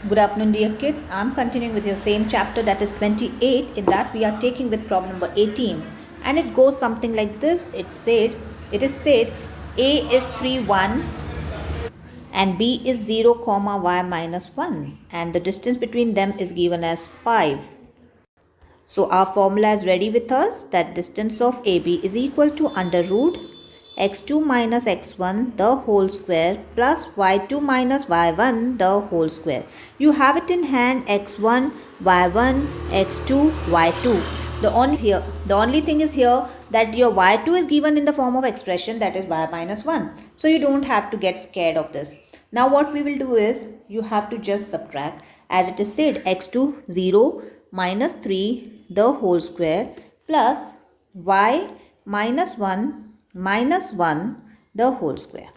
Good afternoon, dear kids. I'm continuing with your same chapter, that is 28. In that, we are taking with problem number 18, and it goes something like this. It is said, a is 3 1 and b is 0 comma y minus 1, and the distance between them is given as 5. So our formula is ready with us, that distance of AB is equal to under root x2 minus x1 the whole square plus y2 minus y1 the whole square. You have it in hand, x1, y1, x2, y2. The only thing is here that your y2 is given in the form of expression, that is y minus 1. So you don't have to get scared of this. Now what we will do is, you have to just subtract, as it is said, x2 0 minus 3 the whole square plus y minus 1 minus 1 the whole square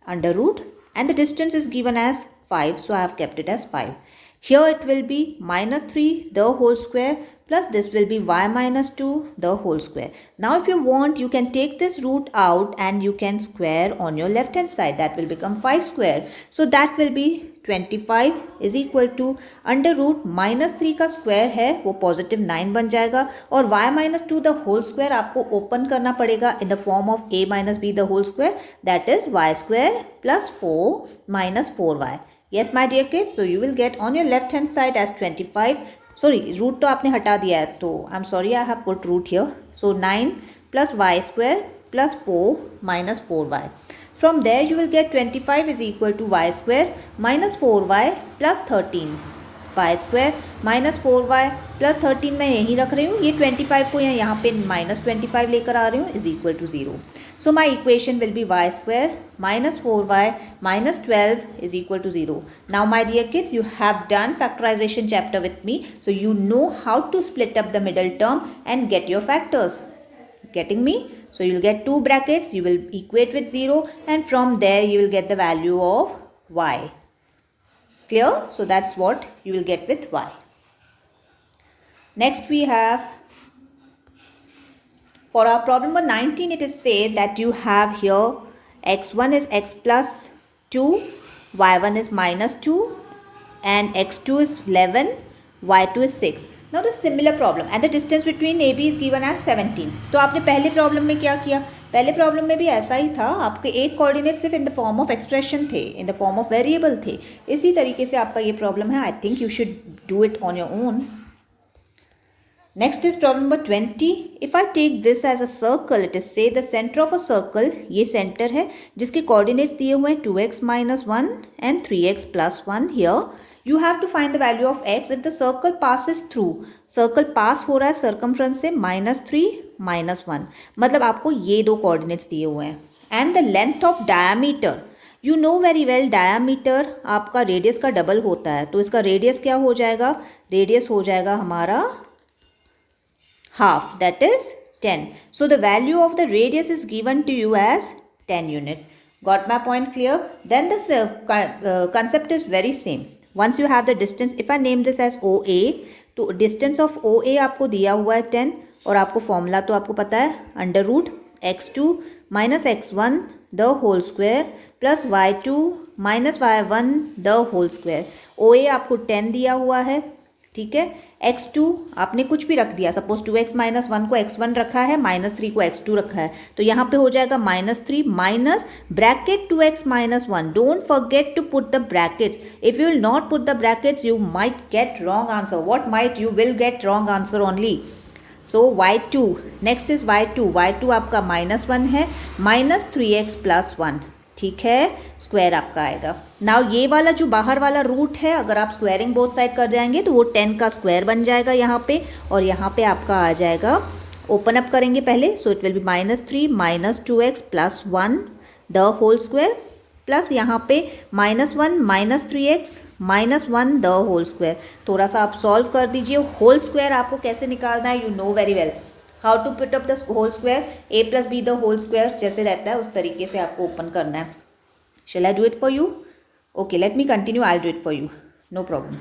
under root, and the distance is given as 5, so I have kept it as 5. Here it will be minus 3 the whole square plus this will be y minus 2 the whole square. Now if you want, you can take this root out and you can square on your left hand side. That will become 5 square. So that will be 25 is equal to under root minus 3 का square है वो positive 9 बन जाएगा, और y minus 2 the whole square आपको open करना पड़ेगा in the form of a minus B the whole square, that is y square plus 4 minus 4y. Yes, my dear kids, so you will get on your left hand side as 25. Sorry, root तो आपने हटा दिया है, तो I'm sorry I have put root here. So 9 plus y square plus 4 minus 4y. From there you will get 25 is equal to y square minus 4y plus 13. y square minus 4y plus 13 मैं यहीं रख रही हूँ, ये 25 को यहाँ पे minus 25 लेकर आ रही हूँ is equal to 0. So my equation will be y square minus 4y minus 12 is equal to 0. Now my dear kids, you have done factorization chapter with me, so you know how to split up the middle term and get your factors. Getting me? So you will get 2 brackets, you will equate with 0, and from there you will get the value of y. Clear? So that's what you will get with y. Next we have, for our problem number 19, it is said that you have here x1 is x plus 2, y1 is minus 2, and x2 is 11, y2 is 6. Now the similar problem, and the distance between AB is given as 17. तो आपने पहले problem में क्या किया? पहले problem में भी ऐसा ही था, आपके एक कोऑर्डिनेट सिर्फ in the form of expression थे, in the form of variable थे. इसी तरीके से आपका ये प्रॉब्लम है. I think you should do it on your own. Next is problem number 20. If I take this as a circle, it is say the center of a circle, ये center है जिसके coordinates दिए हुए हैं 2x minus 1 and 3x plus 1. Here you have to find the value of x if the circle passes through. Circle pass हो रहा है circumference से -3 -1, मतलब आपको ये दो coordinates दिए हुए हैं. And the length of diameter, you know very well diameter आपका radius का डबल होता है, तो इसका radius क्या हो जाएगा? Radius हो जाएगा हमारा half, that is 10. So the value of the radius is given to you as 10 units. Got my point clear? Then the concept is very same. Once you have the distance, if I name this as OA, तो distance of OA आपको दिया हुआ है 10, और आपको formula तो आपको पता है, under root x2 minus x1 the whole square plus y2 minus y1 the whole square. OA आपको 10 दिया हुआ है, ठीक है. x2 आपने कुछ भी रख दिया, सपोज 2x माइनस 1 को x1 रखा है, -3 को x2 रखा है, तो यहाँ पे हो जाएगा -3 minus bracket 2x minus 1. Don't forget to put the brackets. If you will not put the brackets you might get wrong answer. What might? You will get wrong answer only. So y2, next is y2 आपका -1 है, -3x plus 1, ठीक है, square आपका आएगा. Now ये वाला जो बाहर वाला रूट है, अगर आप स्क्वायरिंग बोथ साइड कर जाएंगे तो वो 10 का स्क्वायर बन जाएगा यहाँ पे, और यहाँ पे आपका आ जाएगा, ओपन अप करेंगे पहले, so it will be -3 minus 2x plus 1 the whole square plus यहाँ पे -1 minus 3x minus 1 the whole square. थोड़ा सा आप सॉल्व कर दीजिए. होल स्क्वायर आपको कैसे निकालना है, you know very well how to put up the whole square. a plus B the whole square जैसे रहता है उस तरीके से आपको ओपन करना है. Shall I do it for you? Okay, let me continue. I'll do it for you. No problem.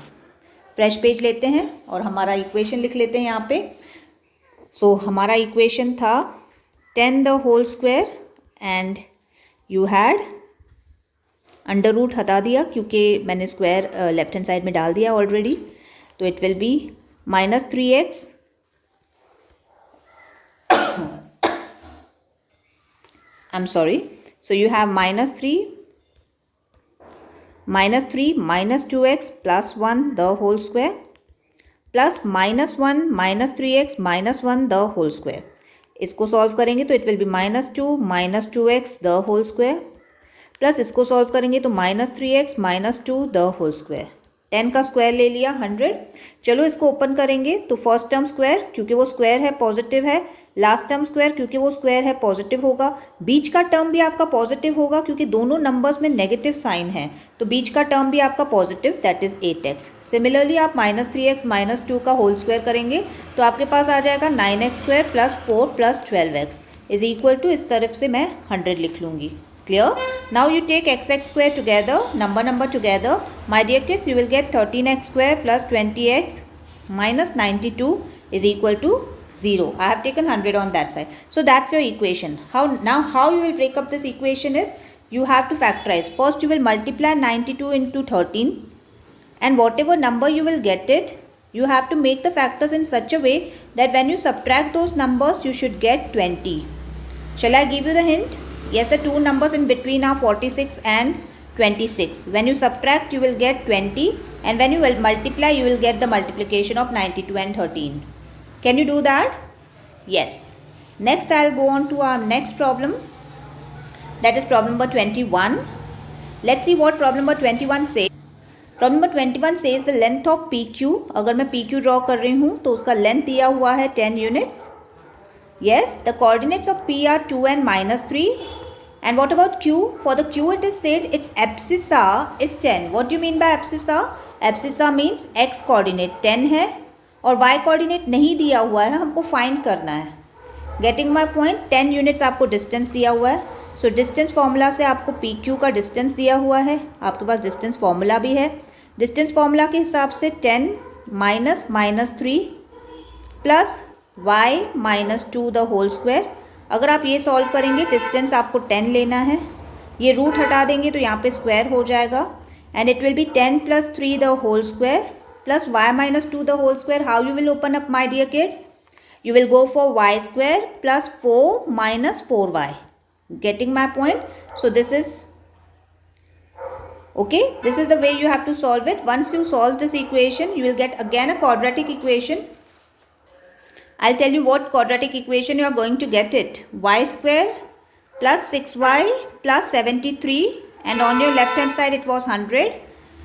Fresh page लेते हैं और हमारा इक्वेशन लिख लेते हैं यहाँ पे. सो हमारा इक्वेशन था 10 the whole square and you had under root हटा दिया क्योंकि मैंने स्क्वायर लेफ्ट हैंड साइड में डाल दिया ऑलरेडी, तो it will B -3x I'm sorry. So you have -3 minus 2x plus 1 the whole square plus -1 -3x -1 the whole square. इसको solve करेंगे तो it will B -2 -2x the whole square plus इसको solve करेंगे तो -3x -2 the whole square. 10 का square ले लिया 100. चलो इसको ओपन करेंगे तो फर्स्ट टर्म स्क्वायर क्योंकि वो स्क्वायर है पॉजिटिव है, लास्ट टर्म स्क्वायर क्योंकि वो स्क्वायर है पॉजिटिव होगा, बीच का टर्म भी आपका पॉजिटिव होगा क्योंकि दोनों नंबर्स में नेगेटिव साइन है, तो बीच का टर्म भी आपका positive, that is 8x. Similarly आप -3x -2 का होल स्क्वायर करेंगे तो आपके पास आ जाएगा 9x² + 4 + 12x is equal to, इस तरफ से मैं 100 लिख लूँगी. Clear? Now you take x² together, number together. My dear kids, you will get 13x² plus 20x minus 92 is equal to 0. I have taken 100 on that side. So that's your equation. How you will break up this equation is, you have to factorize. First you will multiply 92 into 13 and whatever number you will get it, you have to make the factors in such a way that when you subtract those numbers, you should get 20. Shall I give you the hint? Yes, the two numbers in between are 46 and 26. When you subtract, you will get 20, and when you will multiply, you will get the multiplication of 92 and 13. Can you do that? Yes. Next, I'll go on to our next problem. That is problem number 21. Let's see what problem number 21 says. Problem number 21 says the length of PQ. अगर मैं PQ draw कर रही हूँ तो उसका length दिया हुआ है 10 units. Yes, the coordinates of P are 2 and -3. And what about Q? For the Q it is said its abscissa is 10. What do you mean by abscissa? Abscissa means x coordinate 10 है और y coordinate नहीं दिया हुआ है, हमको find करना है. Getting my point? 10 units आपको distance दिया हुआ है. So distance formula से आपको PQ का distance दिया हुआ है, आपके पास distance formula भी है. Distance formula के हिसाब से 10 minus -3 plus y -2 the whole square. अगर आप ये सॉल्व करेंगे, डिस्टेंस आपको 10 लेना है, ये रूट हटा देंगे तो यहाँ पे स्क्वायर हो जाएगा and it will be 10 + 3 the whole square plus y -2 the whole square. How you will open up my dear kids? You will go for y² + 4 - 4y. Getting my point? So this is okay, this is the way you have to solve it. Once you solve this equation, you will get again a quadratic equation. I'll tell you what quadratic equation you are going to get it. Y² plus 6y plus 73, and on your left hand side it was 100.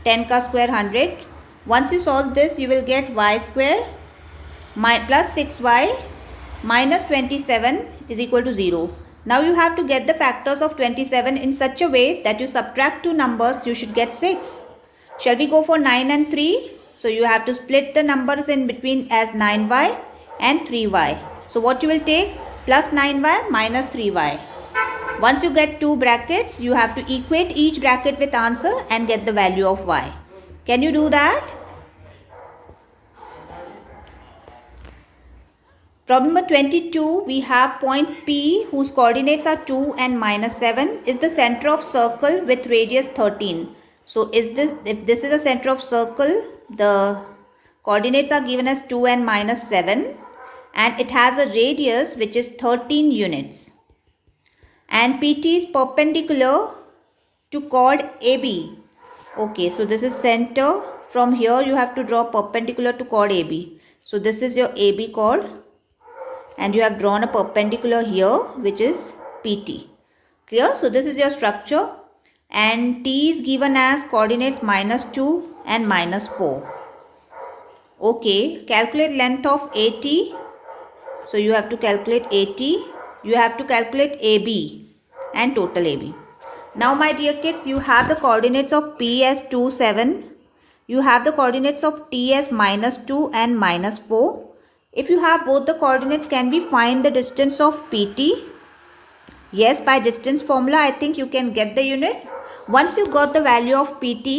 10 का square 100. Once you solve this, you will get y² plus 6y minus 27 is equal to 0. Now you have to get the factors of 27 in such a way that you subtract two numbers, you should get 6. Shall we go for 9 and 3? So you have to split the numbers in between as 9y and 3y. So what you will take? Plus 9y minus 3y. Once you get two brackets, you have to equate each bracket with answer and get the value of y. Can you do that? Problem number 22, we have point P whose coordinates are 2 and -7 is the center of circle with radius 13. So if this is the center of circle, the coordinates are given as 2 and -7. And it has a radius which is 13 units. And PT is perpendicular to chord AB. Okay, so this is center. From here you have to draw perpendicular to chord AB. So this is your AB chord. And you have drawn a perpendicular here which is PT. Clear? So this is your structure. And T is given as coordinates -2 and -4. Okay, calculate length of AT. So you have to calculate AT, you have to calculate AB and total AB. Now my dear kids, you have the coordinates of P as 2, 7. You have the coordinates of T as -2 and -4. If you have both the coordinates, can we find the distance of PT? Yes, by distance formula, I think you can get the units. Once you got the value of PT,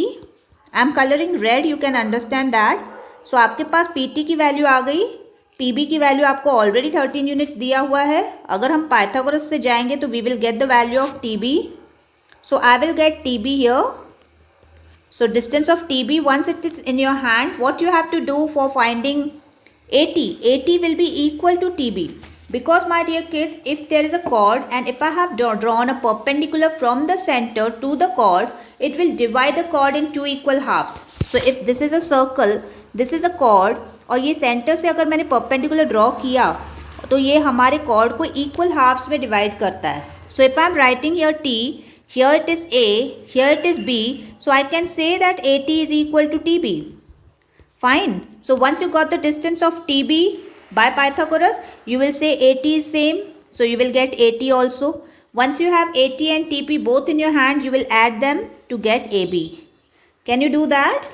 I am coloring red, you can understand that. So आपके पास PT की value आ गई, PB की value आपको already 13 units दिया हुआ है. अगर हम पाइथागोरस से जाएंगे तो we will get the value of TB. So I will get TB here. So distance of TB, once it is in your hand, what you have to do for finding AT will be equal to TB. Because my dear kids, if there is a chord and if I have drawn a perpendicular from the center to the chord, it will divide the chord in two equal halves. So if this is a circle, this is a chord, और ये centre से अगर मैंने perpendicular draw किया तो ये हमारे chord को इक्वल हाफ्स में डिवाइड करता है. So if I am writing here T, here it is A, here it is B, so I can say that AT is equal to TB. Fine. So once you got the distance of TB by Pythagoras, you will say AT is same. So you will get AT also. Once you have AT and TP both in your hand, you will add them to get AB. Can you do that?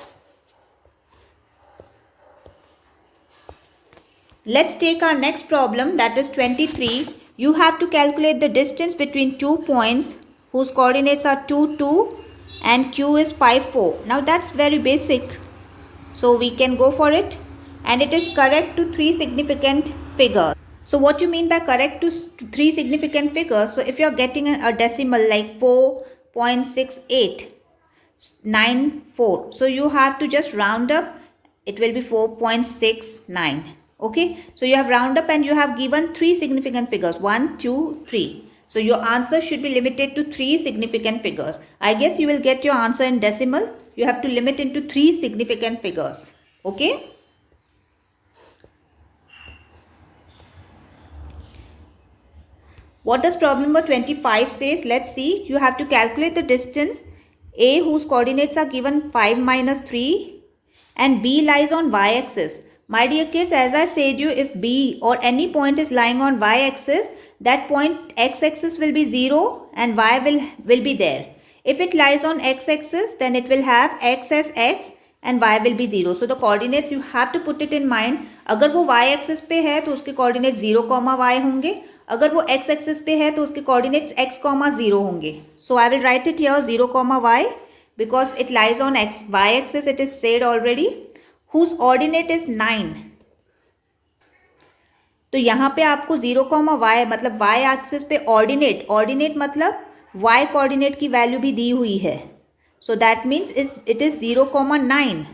Let's take our next problem, that is 23. You have to calculate the distance between 2 points whose coordinates are 2, 2 and Q is 5, 4. Now that's very basic. So we can go for it, and it is correct to 3 significant figures. So what you mean by correct to 3 significant figures? So if you are getting a decimal like 4.6894, so you have to just round up. It will be 4.69. Okay, so you have round up and you have given 3 significant figures, 1, 2, 3. So your answer should be limited to 3 significant figures. I guess you will get your answer in decimal. You have to limit into 3 significant figures. Okay. What does problem number 25 says? Let's see. You have to calculate the distance A whose coordinates are given 5 minus 3 and B lies on y-axis. My dear kids, as I said you, if B or any point is lying on y-axis, that point x-axis will be 0 and y will be there. If it lies on x-axis, then it will have x as x and y will be 0. So the coordinates you have to put it in mind. अगर वो y-axis पे है तो उसके coordinates 0, y होंगे. अगर वो x-axis पे है तो उसके coordinates x, 0 होंगे. So I will write it here 0, y because it lies on y-axis. It is said already. Whose ordinate is 9. तो यहाँ पे आपको 0, y मतलब y एक्सिस पे ऑर्डिनेट मतलब y कोऑर्डिनेट की वैल्यू भी दी हुई है. So that means it is 0, 9.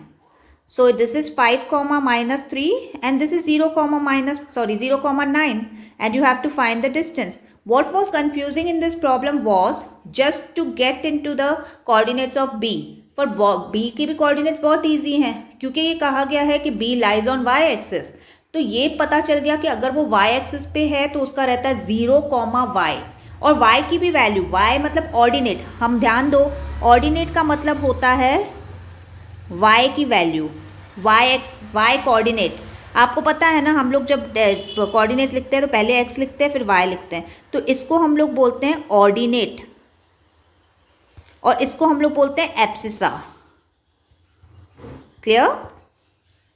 So this is 5, minus 3 and this is 0, 9 and you have to find the distance. What was confusing in this problem was just to get into the coordinates of B. पर B की भी coordinates बहुत easy हैं क्योंकि ये कहा गया है कि B lies on y axis. तो ये पता चल गया कि अगर वो y एक्सिस पे है तो उसका रहता है 0, y और y की भी वैल्यू, y मतलब ऑर्डिनेट. हम ध्यान दो, ऑर्डिनेट का मतलब होता है y की वैल्यू, y कोऑर्डिनेट. आपको पता है ना, हम लोग जब कोऑर्डिनेट्स लिखते हैं तो पहले x लिखते हैं फिर y लिखते हैं. तो इसको हम लोग बोलते हैं ऑर्डिनेट और इसको हम लोग बोलते हैं एब्सिसा. क्लियर?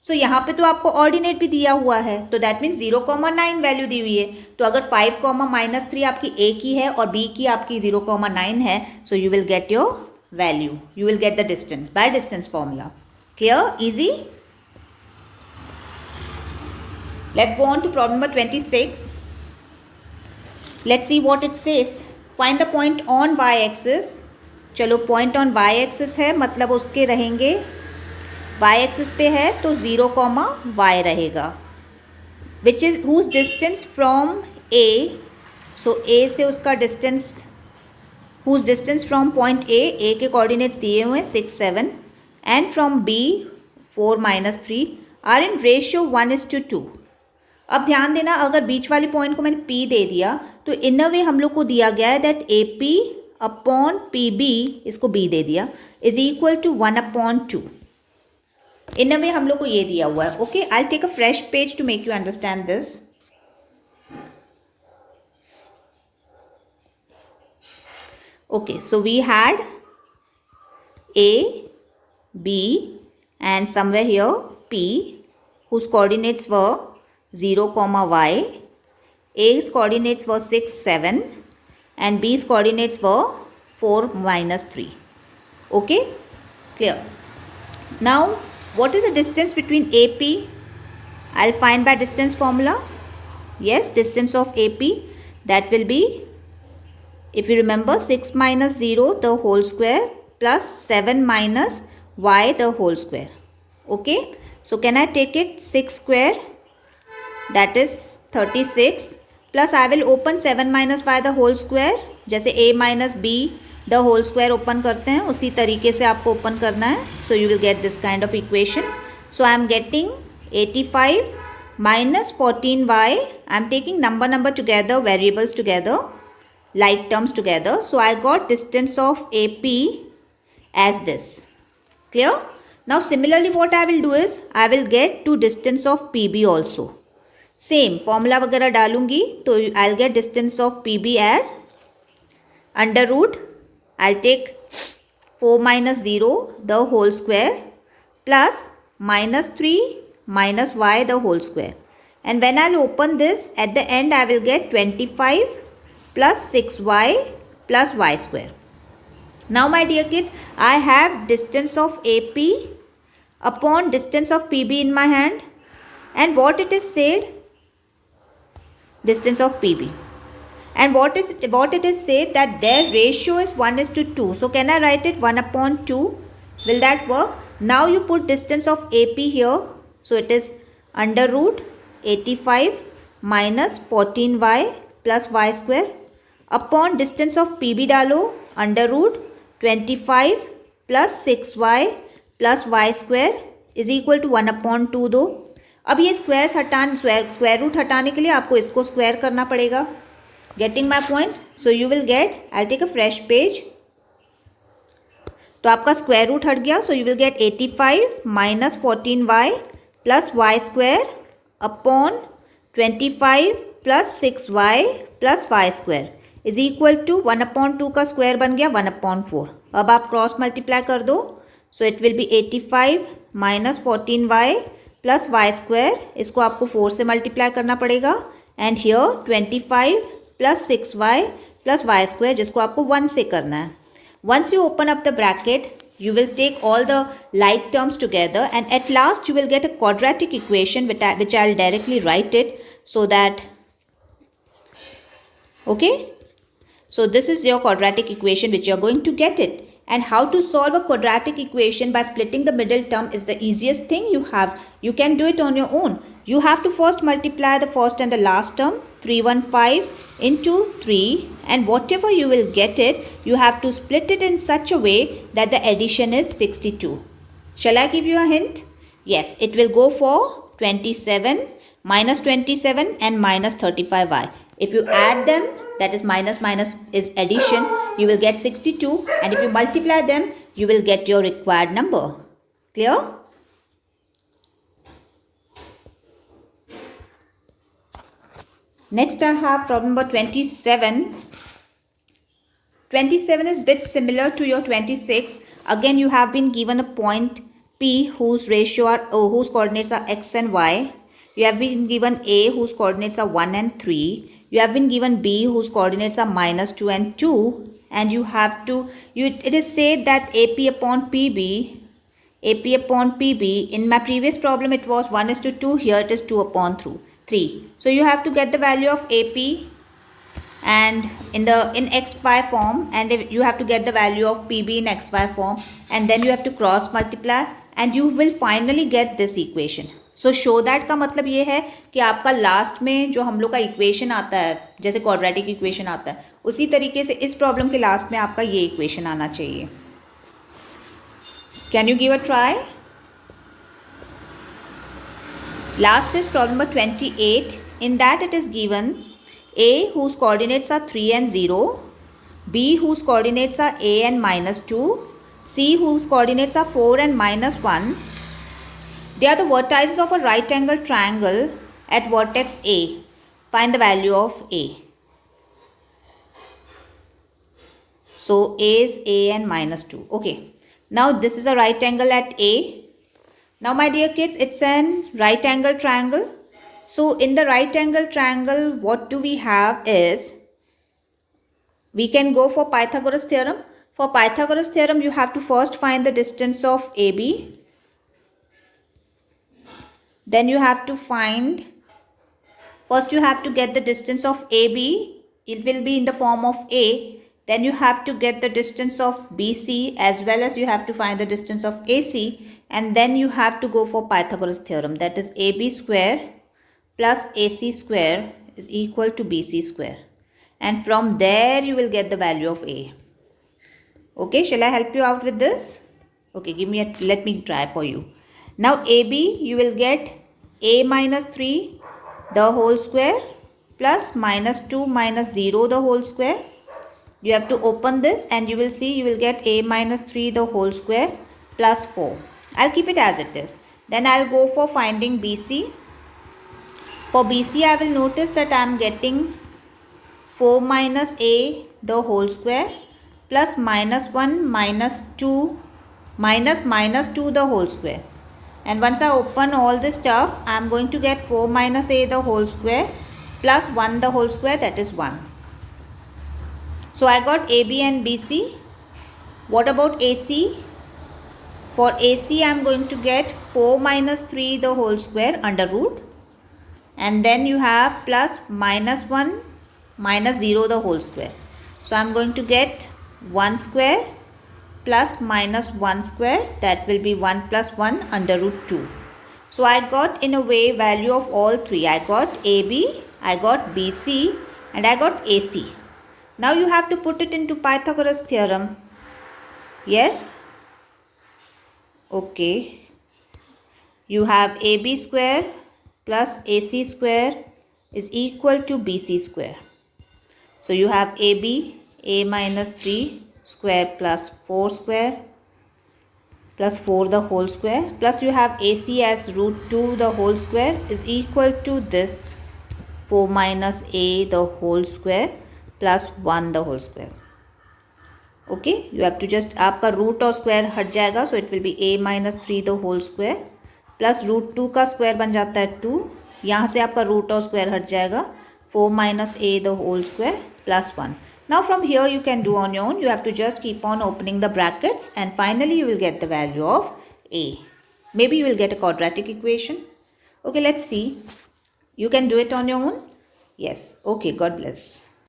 सो यहाँ पे तो आपको ऑर्डिनेट भी दिया हुआ है तो दैट मीन्स 0, 9 वैल्यू दी हुई है. तो अगर 5, minus 3 आपकी A की है और B की आपकी 0, 9 है, so you will get your value, you will get the distance by distance formula. Clear? Easy. Let's go on to problem number 26. Let's see what it says. Find the point on y axis. चलो point on y axis है मतलब उसके रहेंगे y axis पे है तो 0, y रहेगा. Which is whose distance from A. So A से उसका distance, whose distance from point A के कोऑर्डिनेट्स दिए हुए हैं 6, 7 and from B 4, minus 3 are in ratio 1:2. अब ध्यान देना, अगर बीच वाली पॉइंट को मैंने P दे दिया तो इन अ वे हम लोग को दिया गया है दैट AP अपॉन PB, इसको B दे दिया, is equal to 1/2. In a way हम लोग को ये दिया हुआ है. Okay, I take a fresh page to make you understand this. Okay, so we had A, B and somewhere here P whose coordinates were 0, y. A's coordinates were 6, 7 and B's coordinates were 4, minus 3. Okay, clear. Now what is the distance between AP? I'll find by distance formula. Yes, distance of AP, that will be If you remember, 6 minus 0 the whole square plus 7 minus y the whole square. Okay, so can I take it 6 square, that is 36, plus I will open 7 minus y the whole square. जैसे a minus b the whole square open करते हैं उसी तरीके से आपको open करना है. So you will get this kind of equation. So I am getting 85 minus 14y. I am taking number together, variables together, like terms together. So I got distance of AP as this. Clear? Now similarly what I will do is I will get to distance of PB also. Same formula वगैरह डालूंगी तो I'll get distance of PB as under root, I'll take 4 minus 0 the whole square plus minus 3 minus y the whole square. And when I'll open this, at the end I will get 25 plus 6y plus y square. Now my dear kids, I have distance of AP upon distance of PB in my hand. And what it is said? Distance of PB. And what it is said that their ratio is 1:2. So can I write it 1/2? Will that work? Now you put distance of AP here. So it is under root 85 minus 14y plus y square upon distance of PB डालो under root 25 plus 6y plus y square is equal to 1/2 दो. अब ये square root हटाने के लिए आपको इसको square करना पड़ेगा. Getting my point? So you will get, I'll take a fresh page. तो आपका स्क्वायर रूट हट गया. So you will get 85 minus 14y plus y square upon 25 plus 6y plus y square is equal to 1/2 का square बन गया 1/4. अब आप cross multiply कर दो. So it will be 85 minus 14y plus y square. इसको आपको 4 से मल्टीप्लाई करना पड़ेगा. And here 25 plus 6y plus y square जिसको आपको 1 से करना है. Once you open up the bracket, you will take all the like terms together and at last you will get a quadratic equation which I will directly write it so that, okay. So this is your quadratic equation which you are going to get it. And how to solve a quadratic equation by splitting the middle term is the easiest thing you have. You can do it on your own. You have to first multiply the first and the last term, 315 into 3, and whatever you will get it, you have to split it in such a way that the addition is 62. Shall I give you a hint? Yes, it will go for 27, minus 27 and minus 35y. If you add them, that is minus is addition, you will get 62, and if you multiply them, you will get your required number. Clear? Next I have problem number 27. 27 is bit similar to your 26. Again you have been given a point P whose whose coordinates are x and y. You have been given A whose coordinates are 1 and 3. You have been given B whose coordinates are minus 2 and 2. And you have to, it is said that AP upon PB, in my previous problem it was 1:2, here it is 2/3. So you have to get the value of AP and in xy form, and you have to get the value of PB in xy form, and then you have to cross multiply and you will finally get this equation. So show that का मतलब ये है कि आपका last में जो हम लोग का इक्वेशन आता है, जैसे क्वाड्रेटिक इक्वेशन आता है, उसी तरीके से इस प्रॉब्लम के लास्ट में आपका ये इक्वेशन आना चाहिए. Can you give a try? Last is problem number 28. In that it is given A whose coordinates are 3 and 0, B whose coordinates are A and minus 2, C whose coordinates are 4 and minus 1. They are the vertices of a right angle triangle at vertex A. Find the value of A. So A is A and minus 2. Okay. Now this is a right angle at A. Now my dear kids, it's an right angle triangle. So in the right angle triangle, what do we have is, we can go for Pythagoras theorem. For Pythagoras theorem, you have to first find the distance of AB. Then you have to find, first you have to get the distance of AB. It will be in the form of A. Then you have to get the distance of BC as well as you have to find the distance of AC, and then you have to go for Pythagoras theorem, that is AB square plus AC square is equal to BC square, and from there you will get the value of A. Okay, shall I help you out with this? Okay, let me try for you. Now AB, you will get A minus 3 the whole square plus minus 2 minus 0 the whole square. You have to open this and you will see you will get A minus 3 the whole square plus 4. I'll keep it as it is. Then I'll go for finding BC. For BC, I will notice that I am getting 4 minus A the whole square plus minus 1 minus 2 minus 2 the whole square. And once I open all this stuff, I am going to get 4 minus A the whole square plus 1 the whole square, that is 1. So I got AB and BC. What about AC? For AC, I am going to get 4 minus 3 the whole square under root. And then you have plus minus 1 minus 0 the whole square. So I am going to get 1 square plus minus 1 square, that will be 1 plus 1 under root 2. So I got in a way value of all three. I got AB, I got BC and I got AC. Now you have to put it into Pythagoras theorem. Yes? Okay. You have AB square plus AC square is equal to BC square. So you have AB, A minus 3 square plus 4 square plus 4 the whole square, plus you have AC as root 2 the whole square is equal to this 4 minus A the whole square plus 1 the whole square. Okay, you have to just, आपका root और square हट जाएगा, so it will be A minus 3 the whole square plus root 2 का square बन जाता है 2, यहाँ से आपका root और square हट जाएगा, 4 minus A the whole square plus 1. Now from here you can do on your own. You have to just keep on opening the brackets and finally you will get the value of A. Maybe you will get a quadratic equation. Okay, let's see. You can do it on your own. Yes. Okay, God bless.